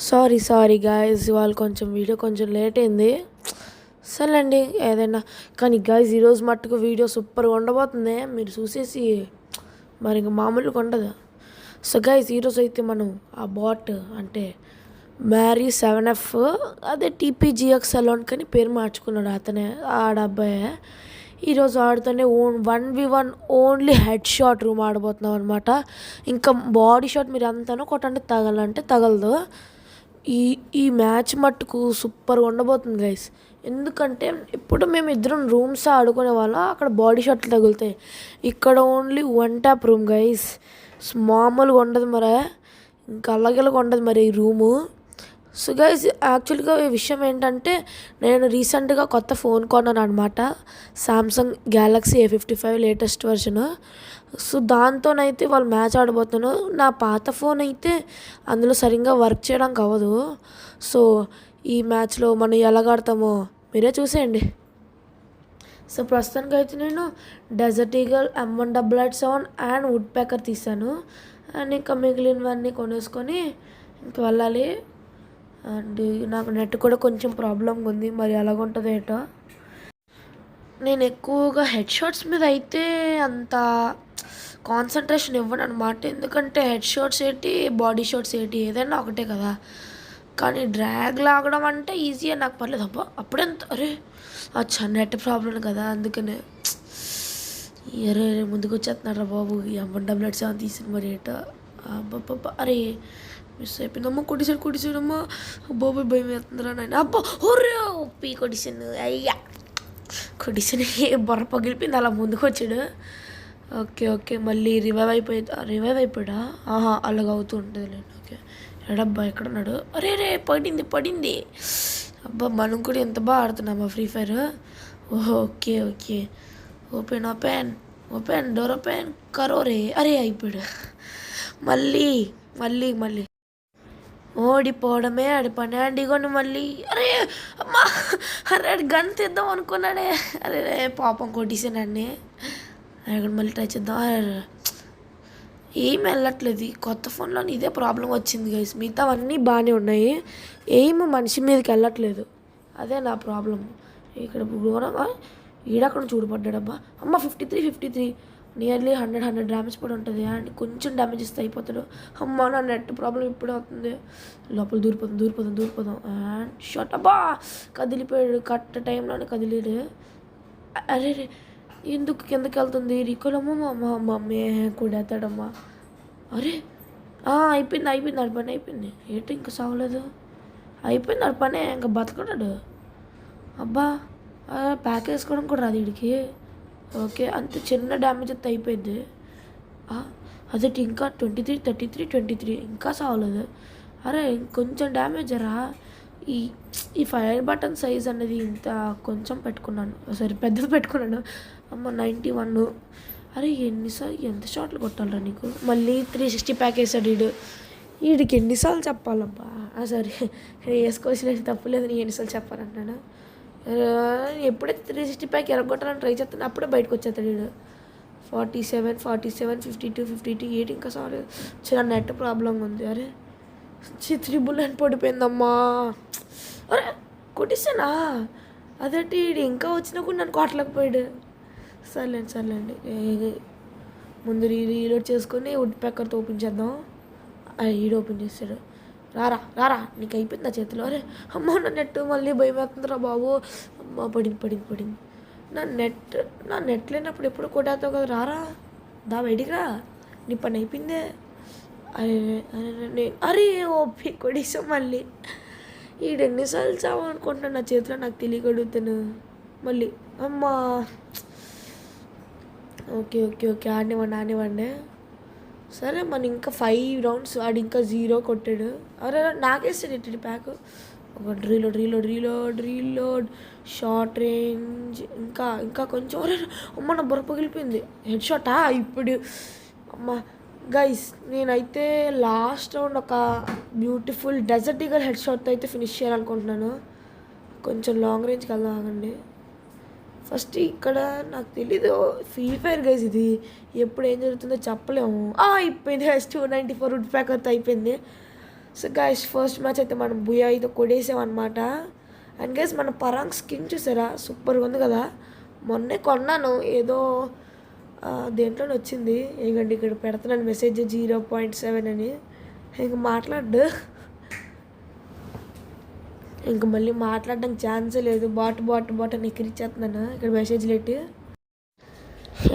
Sorry guys, ఇవాళ కొంచెం video కొంచెం లేట్ అయింది. సర్లేండి ఏదైనా. కానీ గాయస్ ఈరోజు మట్టుకు వీడియో సూపర్గా ఉండబోతుంది. మీరు చూసేసి మరి ఇంక మామూలుగా ఉండదు. సో గాయస్ ఈరోజు అయితే మనం ఆ బాట్ అంటే మ్యారీ 7F అదే TPGX అలోన్ కానీ పేరు మార్చుకున్నాడు అతనే, ఆడబ్బాయే. ఈరోజు ఆడుతూనే 1v1 only head shot room ఆడబోతున్నాం అనమాట. ఇంకా బాడీ షాట్ మీరు ఎంతనో కొట్టండి, తగలంటే తగలదు. ఈ మ్యాచ్ మట్టుకు సూపర్గా ఉండబోతుంది గైస్. ఎందుకంటే ఇప్పుడు మేము ఇద్దరం రూమ్స్ ఆడుకునే వాళ్ళం, అక్కడ బాడీ షాట్లు తగులుతాయి. ఇక్కడ ఓన్లీ 1 ట్యాప్ రూమ్ గైస్. మామూలుగా ఉండదు మరి, ఇంకా అలాగేలాగా ఉండదు మరి ఈ రూము. సో గైస్ యాక్చువల్గా ఈ విషయం ఏంటంటే, నేను రీసెంట్గా కొత్త ఫోన్ కొన్నాను అనమాట, Samsung Galaxy A55 latest version. So దాంతోనైతే వాళ్ళు మ్యాచ్ ఆడబోతున్నాను. నా పాత ఫోన్ అయితే అందులో సరిగ్గా వర్క్ చేయడానికి అవ్వదు. సో ఈ మ్యాచ్లో మనం ఎలాగాడతామో మీరే చూసేయండి. సో ప్రస్తుతానికి అయితే నేను desert eagle M188 and woodpecker తీసాను. అండ్ ఇంకా మిగిలినవన్నీ కొనేసుకొని ఇంక వెళ్ళాలి. అండ్ నాకు నెట్ కూడా కొంచెం ప్రాబ్లంగా ఉంది, మరి ఎలాగుంటుందో ఏటో. నేను ఎక్కువగా హెడ్ షాట్స్ మీద అయితే అంత కాన్సన్ట్రేషన్ ఇవ్వను అనమాట. ఎందుకంటే హెడ్ షాట్స్ ఏంటి, బాడీ షాట్స్ ఏంటి, ఏదైనా ఒకటే కదా. కానీ డ్రాగ్ లాగడం అంటే ఈజీగా, నాకు పర్లేదు. అప్పుడెంత అరే అచ్చా నెట్ ప్రాబ్లం కదా, అందుకనే అరే ముందుకు వచ్చేస్తున్నారా బాబు. M188 తీసిన మరి ఏటో. అబ్బబ్బబ్బా అరే మిస్ అయిపోయిందమ్మా, కొట్టిసాడమ్మా బాబు, భయం వేస్తుందిరా నాయన. అబ్బా హోర్రే ఒప్పి కొట్టిసాను, అయ్యా కొట్టిసాను, బొర్ర పగిలిపోయింది. అలా ముందుకు వచ్చాడు. ఓకే మళ్ళీ రివైవ్ అయిపోయాడా? అలాగ అవుతూ ఉంటుంది లేండి. ఓకే ఎడబ్బా ఎక్కడున్నాడు? అరే పడింది. అబ్బా మనం కూడా ఎంత బాగా ఆడుతున్నామా Free Fire. Okay open door open కరో రే. అరే అయిపోయాడు. మళ్ళీ ఓడిపోవడమే ఆడి పని. అండిగోని మళ్ళీ అరే అమ్మా, అరే గన్ తెద్దాం అనుకున్నాడే. అరే పాపం కొట్టేసానండి. అక్కడ మళ్ళీ ట్రై చేద్దాం. ఏం వెళ్ళట్లేదు. కొత్త ఫోన్లో ఇదే ప్రాబ్లం వచ్చింది గైస్. మిగతావన్నీ బాగానే ఉన్నాయి, ఏం మనిషి మీదకి వెళ్ళట్లేదు. అదే నా ప్రాబ్లం. ఇక్కడ ఘోరంగా ఈడక్కడ చూడబడ్డాడబ్బా. అమ్మ 53 నియర్లీ 100 డ్యామేజ్ పడి ఉంటుంది. అండ్ కొంచెం డ్యామేజ్ ఇస్తే అయిపోతాడు. అమ్మ నా నెట్ ప్రాబ్లం ఇప్పుడే అవుతుంది. లోపల దూరిపోదాం. And shot. అబ్బా కదిలిపోయాడు, కరెక్ట్ టైంలోనే కదిలేడు. అరే ఎందుకు కిందకి వెళ్తుంది రికోలమ్మా. మా మమ్మీ కూడేస్తాడమ్మా. అరే అయిపోయింది ఆడి పని అయిపోయింది. ఏంటి ఇంకా సాగలేదు, అయిపోయింది ఆడి పనే, ఇంకా బతకడాడు. అబ్బా ప్యాక్ వేసుకోవడం కూడా రాదు వీడికి. ఓకే అంత చిన్న డ్యామేజ్ అయితే అయిపోయింది. అదే ఇంకా 23 ఇంకా సాగలేదు. అరే ఇంకొంచెం డ్యామేజ్ రా. ఈ ఫైర్ బటన్ సైజ్ అనేది ఇంత కొంచెం పెట్టుకున్నాను, పెద్దది పెట్టుకున్నాను. అమ్మ 91. అరే ఎంత షాట్లు కొట్టాలరా నీకు. మళ్ళీ 360 ప్యాక్ వేసాడు వీడికి ఎన్నిసార్లు చెప్పాలబ్బా. సరే వేసుకోవాల్సిన తప్పులేదు, నేను ఎన్నిసార్లు చెప్పాలంటాను. ఎప్పుడైతే 360 ప్యాక్ ఎరగొట్టాలని ట్రై చేస్తాను అప్పుడే బయటకు వచ్చేస్తాడు వీడు. 47 52 8 ఇంకా సారీ చిన్న నెట్ ప్రాబ్లంగా ఉంది. అరే 399 పడిపోయిందమ్మా. అరే కొట్టేసానా. అదేంటి ఇంకా వచ్చినా కూడా నన్ను కొట్టలేకపోయాడు. సర్లేండి ముందు రీలోడ్ చేసుకొని వుడ్ ప్యాకర్తో ఓపెన్ చేద్దాం. ఈడు ఓపెన్ చేస్తాడు. రారా నీకు అయిపోయింది నా చేతిలో. అరే అమ్మ నా నెట్ మళ్ళీ భయం వేస్తుందిరా బాబు. అమ్మ పడింది. నా నెట్ లేనప్పుడు ఎప్పుడు కొట్టేస్తావు కదా. రారా బయటికి రా, నీ పని అయిపోయిందే. అరే ఓపి కొడేసాం మళ్ళీ. ఈడు ఎన్నిసార్లు చావనుకుంటున్నాను నా చేతిలో, నాకు తెలియగడుగుతాను మళ్ళీ. అమ్మా ఓకే ఆడినివ్వండి. సరే మన ఇంకా 5 రౌండ్స్ ఆడి ఇంకా 0 కొట్టాడు. అరే నాకేస్తాడు ఇటు ప్యాక్. ఒక రీలోడ్ షార్ట్ రేంజ్ ఇంకా కొంచెం. అరే అమ్మ నా బుర్ర పగిలిపోయింది. హెడ్ షాటా ఇప్పుడు. అమ్మ గైస్ నేనైతే లాస్ట్ రౌండ్ ఒక బ్యూటిఫుల్ డెజర్ట్ ఈగల్ హెడ్ షాట్తో అయితే ఫినిష్ చేయాలనుకుంటున్నాను. కొంచెం లాంగ్ రేంజ్కి వెళ్దాం ఆగండి. ఫస్ట్ ఇక్కడ నాకు తెలీదు ఫ్రీ ఫైర్ గైస్, ఇది ఎప్పుడు ఏం జరుగుతుందో చెప్పలేము. అయిపోయింది. 294 వుడ్ ప్యాకర్తో అయిపోయింది. సో గైస్ ఫస్ట్ మ్యాచ్ అయితే మనం బుయా అయితే కొడేసామన్నమాట. అండ్ గైస్ మన పరాంగ్ స్కిన్ చూసారా, సూపర్గా ఉంది కదా. మొన్నే కొన్నాను ఏదో దేంట్లోనే వచ్చింది. ఇకండి ఇక్కడ పెడుతున్నాను మెసేజ్ 0.7 అని. ఇంక మాట్లాడు, ఇంక మళ్ళీ మాట్లాడడానికి ఛాన్సే లేదు. బాట్ అని ఎక్కిరిచ్చేస్తున్నాను ఇక్కడ మెసేజ్లు పెట్టి.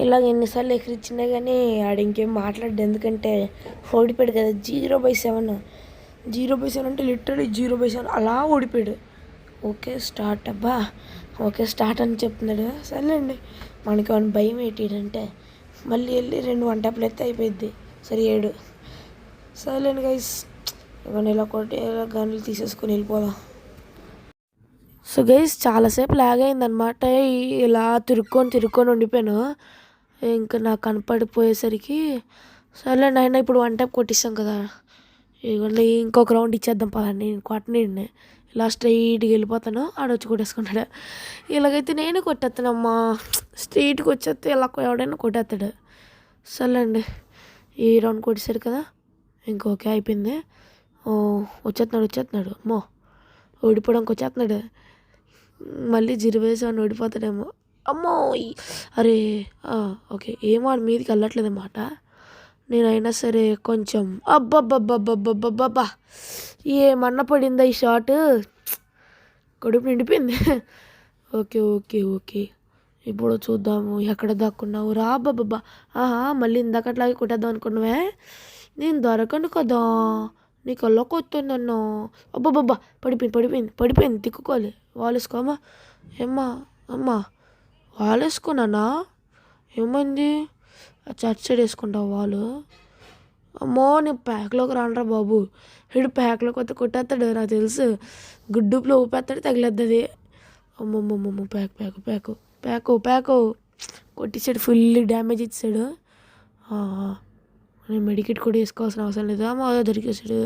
ఇలాగ ఎన్నిసార్లు ఎక్కిరిచ్చినా కానీ ఆడ ఇంకేం మాట్లాడ్డు, ఎందుకంటే ఓడిపోయాడు కదా. 0/7 అంటే లిటరలీ 0/7 అలా ఓడిపోయాడు. ఓకే స్టార్ట్ అబ్బా, ఓకే స్టార్ట్ అని చెప్తున్నాడు. సరేలేండి, మనకి ఏమైనా భయం ఏంటంటే మళ్ళీ వెళ్ళి 2 వన్ ట్యాప్లు అయితే అయిపోయింది. సరే 7. సరేలేండి గైస్, ఇవన్నీ ఇలా కొట్టి ఇలా గన్నులు తీసేసుకొని వెళ్ళిపోదాం. సో గైస్ చాలాసేపు లాగ్ అయిందనమాట. ఇలా తిరుక్కొని ఉండిపోయాను. ఇంకా నాకు కనపడిపోయేసరికి సరేలేండి అయినా ఇప్పుడు వన్ ట్యాప్ కొట్టిస్తాం కదా. ఇవ్వండి ఇంకొక రౌండ్ ఇచ్చేద్దాం పదండి. నేను కొట్టనండి, ఇలా స్ట్రైట్గా వెళ్ళిపోతాను, ఆడొచ్చి కొట్టేసుకుంటాడు. ఇలాగైతే నేను కొట్టేస్తానమ్మా. స్ట్రైట్కి వచ్చేస్తే ఇలా ఎవడైనా కొట్టేస్తాడు. సర్లేండి ఈ రౌండ్ కొట్టేశారు కదా, ఇంకొకే అయిపోయింది. వచ్చేస్తున్నాడు అమ్మో, ఓడిపోవడానికి వచ్చేస్తున్నాడు. మళ్ళీ 0/7 ఓడిపోతాడేమో. అమ్మో అరే ఓకే, ఏం వాడి మీదకి వెళ్ళట్లేదన్నమాట. నేనైనా సరే కొంచెం అబ్బబ్బబ్బబ్బబ్బబ్బబ్బా, ఏమన్నా పడిందా ఈ షాట్, కడుపు నిండిపోయింది. ఓకే ఇప్పుడు చూద్దాము ఎక్కడ దాక్కున్నావు రా. అబ్బబ్బబ్బా మళ్ళీ ఇందాకట్లాగే కొట్టేద్దాం అనుకున్నావే, నేను దొరకను కదా, నీ కళ్ళకి వస్తుందన్నా. అబ్బబ్బబ్బా పడిపోయింది తిక్కుకోవాలి. వాలేసుకోమా అమ్మా వాలేసుకోనా, ఏమైంది చర్చ్ సైడ్ వేసుకుంటావు వాళ్ళు. అమ్మో నేను ప్యాక్లోకి రానరా బాబు, వీడు ప్యాక్లోకి వస్తే కొట్టేస్తాడు నాకు తెలుసు. గుడ్డుపులో ఊపేస్తాడు, తగిలేద్దది. అమ్మమ్మమ్మమ్మ ప్యాకు కొట్టించాడు, ఫుల్ డ్యామేజ్ ఇచ్చాడు. నేను మెడికేట్ కూడా వేసుకోవాల్సిన అవసరం లేదు. అమ్మ దొరికేసాడు.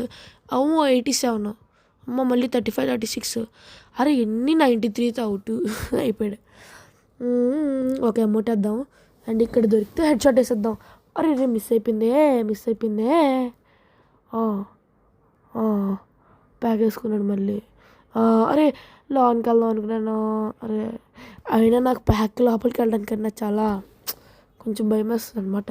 87. అమ్మ మళ్ళీ 35, 36. అరే ఎన్ని 93తో అవుట్ అయిపోయాడు. ఓకే అమ్మటేద్దాం. అండ్ ఇక్కడ దొరికితే హెడ్ షాట్ వేసేద్దాం. అరే మిస్ అయిపోయిందే. ప్యాక్ వేసుకున్నాడు మళ్ళీ. అరే లోన్కి వెళ్దాం అనుకున్నాను. అరే అయినా నాకు ప్యాక్ లోపలికి వెళ్ళడానికన్నా చాలా కొంచెం భయం వేస్తుంది అనమాట,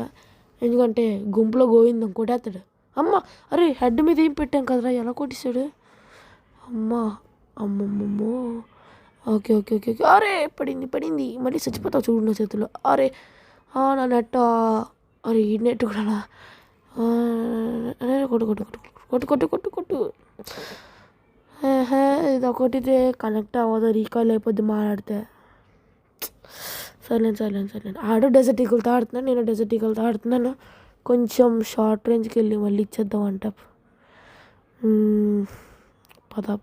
ఎందుకంటే గుంపులో గోవిందం కొట్టేస్తాడు. అమ్మ అరే హెడ్ మీద ఏం పెట్టాం కదరా, ఎలా కొట్టేశాడు. అమ్మమ్మమ్మో. ఓకే అరే పడింది మళ్ళీ చచ్చిపోతావు చూడు నా చేతిలో. అరే నా నెట్, అరే ఈ నెట్ కూడా కొట్టు. ఇది ఒకటి కనెక్ట్ అవ్వదు, రీకాల్ అయిపోద్ది మాట్లాడితే. సర్లేండి ఆడు డెజర్ట్ ఈగల్తో ఆడుతున్నాను, నేను డెజర్ట్ ఈగల్తో ఆడుతున్నాను. కొంచెం షార్ట్ రేంజ్కి వెళ్ళి మళ్ళీ ఇచ్చేద్దాం అంట.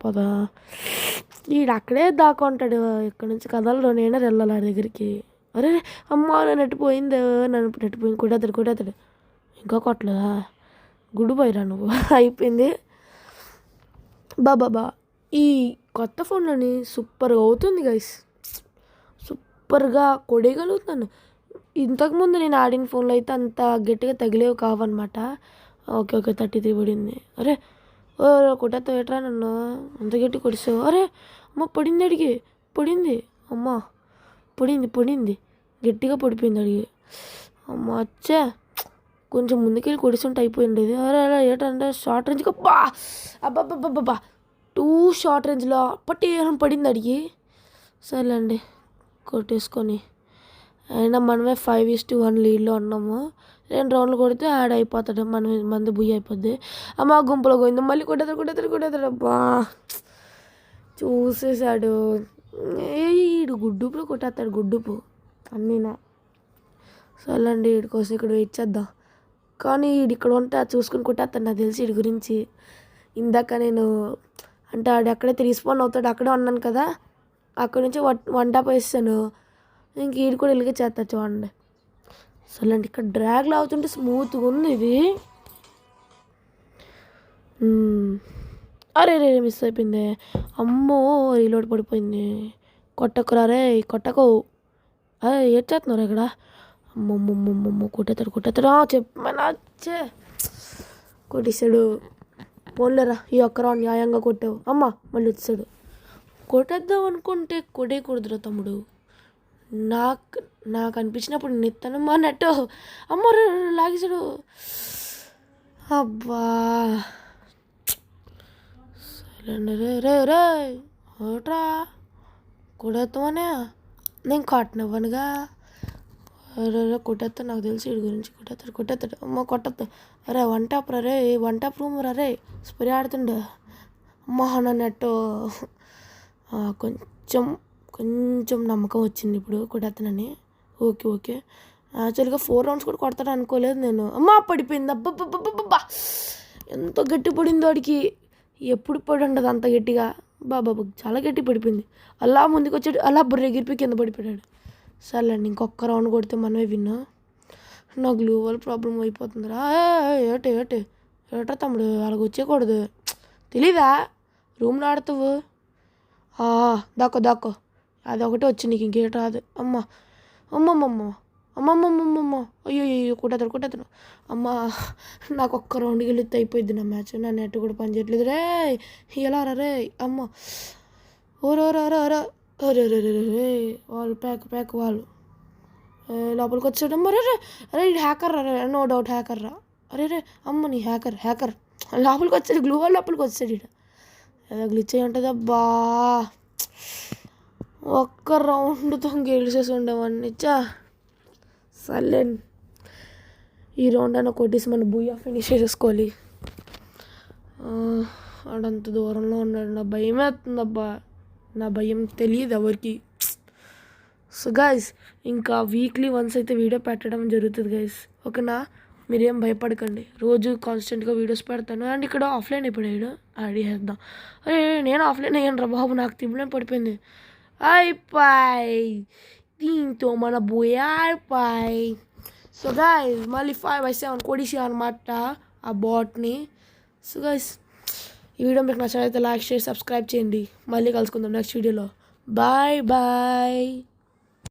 పద వీడు అక్కడే దాక్కుంటాడు, ఇక్కడ నుంచి కదలరు, నేనే వెళ్ళాలి ఆడి దగ్గరికి. అరే అమ్మ నన్ను నెట్టిపోయింది, కొట్టేస్తాడు. ఇంకా కొట్టలేదా, గుడి పోయిరా నువ్వు. అయిపోయింది బాబా. ఈ కొత్త ఫోన్లోని సూపర్గా అవుతుంది గైస్, సూపర్గా కొడేయగలుగుతున్నాను. ఇంతకుముందు నేను ఆడిన ఫోన్లో అయితే అంత గట్టిగా తగిలేవి కావన్నమాట. ఓకే 33 పడింది. అరే కొట్టేస్తావు ఏట్రా నన్ను, అంత గట్టి కొడిసావు. అరే అమ్మ పడింది అమ్మ పడింది గట్టిగా పడిపోయింది అడిగి. అమ్మ వచ్చే కొంచెం ముందుకెళ్ళి కొడిస్తుంటే అయిపోయింది. అరే ఏంటంటే షార్ట్ రేంజ్గా అబ్బా 2 షార్ట్ రేంజ్లో పడింది అడిగి. సరేలేండి కొట్టేసుకొని, అయినా మనమే 5-1 లీడ్లో ఉన్నాము. 2 రౌండ్లు కొడితే యాడ్ అయిపోతాడు, మంది బుయ్యి అయిపోద్ది. అమ్మ గుంపులో పోయింది, మళ్ళీ కొట్టేస్తాడు. అబ్బా చూసేసాడు. ఈడు గుడ్డుపులో కొట్టేస్తాడు, గుడ్డుపు అన్నీనా. సర్లేండి వీడి కోసం ఇక్కడ వెయిట్ చేద్దాం. కానీ వీడు ఇక్కడ ఉంటే చూసుకుని కొట్టేస్తాడు నాకు తెలిసి వీడి గురించి. ఇందాక నేను అంటే ఆడు ఎక్కడైతే రీస్పాన్ అవుతాడు అక్కడే ఉన్నాను కదా, అక్కడ నుంచి వన్ టాప్ వేసాను. ఇంక వీడు కూడా ఇలాగే చేస్తాడు చూడండి. సర్లేండి ఇక్కడ డ్రాగ్లో అవుతుంటే స్మూత్గా ఉంది ఇది. అరే మిస్ అయిపోయింది. అమ్మో రీలోడ్ పడిపోయింది. కొట్టకురారే కొట్టకు. అదే ఏం చేస్తున్నారు ఇక్కడ. అమ్మమ్మమ్మమ్మమ్మ కొట్టేస్తాడు చెప్పమన్నా కొట్టేశాడు. పోన్లేరా ఈ ఒక్క రౌండ్ న్యాయంగా కొట్టావు. అమ్మ మళ్ళీ వచ్చాడు. కొట్టేద్దాం అనుకుంటే కొట్టేయకూడదురా తమ్ముడు. నాకు నాకు అనిపించినప్పుడు నెత్తను మా నెట్టు అమ్మ లాగేసాడు. అబ్బా రే రే రే ఓట్రా కొడేస్తామనే నేను కొట్టనివ్వనుగా. కొట్టేస్తాడు నాకు తెలిసి వీడి గురించి. కొట్టేస్తాడు అమ్మ కొట్టద్దు. అరే వన్ టాప్ రే వన్ టాప్ రూమ్ రే స్ప్రే ఆడుతుండే. అమ్మ నా నెట్టు కొంచెం నమ్మకం వచ్చింది ఇప్పుడు కొట్టేస్తానని. ఓకే యాక్చువల్గా 4 రౌండ్స్ కూడా కొడతాడు అనుకోలేదు నేను. అమ్మ పడిపోయింది. అబ్బబ్బబ్బబ్బబ్బా ఎంత గట్టి పడిందో వాడికి. ఎప్పుడు పడి ఉండదు అంత గట్టిగా. బాబా చాలా గట్టి పడిపోయింది. అలా ముందుకు వచ్చాడు, అలా బుర్ర ఎగిరిపోయి కింద పడిపోయాడు. సర్లేండి ఇంకొక రౌండ్ కొడితే మనమే విన్నా. నా గ్లూ వాల్ ప్రాబ్లం అయిపోతుందిరా. ఏటా తమ్ముడు అలాగ వచ్చేయకూడదు. తెలీదా రూమ్లో ఆడతావు. దాక్కో అదొకటే వచ్చి నీకు ఇంకేట రాదు. అమ్మమ్మమ్మమ్మ అయ్యో కొట్టేతాడు. అమ్మ నాకు ఒక్క రౌండ్కి వెళితే అయిపోయింది నా మ్యాచ్. నా నెట్ కూడా పని చేయట్లేదు రే. ఎలా రే అమ్మ ఓరో రే వాళ్ళు ప్యాక్ వాళ్ళు లోపలికి వచ్చాడు. అమ్మ రే హ్యాకర్ రా. నో డౌట్ హ్యాకర్ రా. అరే అమ్మ నీ హ్యాకర్ లోపలికి వచ్చాడు. గ్లూ వాల్ లోపలికి వచ్చాడు. ఇక ఏదో గ్లిచ్ అయి ఉంటుంది. అబ్బా ఒక్క రౌండ్తో గెలిచేసి ఉండేవాడిని. సర్లే ఈ రౌండ్ అయినా కొట్టేసి మన బూయా ఫినిష్ చేసేసుకోవాలి. ఆడంత దూరంలో ఉన్నాడు. నా భయం వేస్తుందబ్బా. నా భయం తెలియదు ఎవరికి. సో గైస్ ఇంకా వీక్లీ వన్స్ అయితే వీడియో పెట్టడం జరుగుతుంది గైస్. ఓకేనా, మీరేం భయపడకండి. రోజు కాన్స్టెంట్గా వీడియోస్ పెడతాను. అండ్ ఇక్కడ ఆఫ్లైన్ అయిపోయాడు. చేద్దాం. అరే నేను ఆఫ్లైన్ అయ్యాను రా బాబు. నాకు తింపులేం పడిపోయింది. అయిపోయి దీంతో మన బూయా అయిపోయి. సో గైస్ మళ్ళీ 5/7 కొడిసి అనమాట ఆ బాట్ని. సో గైస్ ఈ వీడియో మీకు నచ్చినట్లయితే లైక్ షేర్ సబ్స్క్రైబ్ చేయండి. మళ్ళీ కలుసుకుందాం నెక్స్ట్ వీడియోలో. బాయ్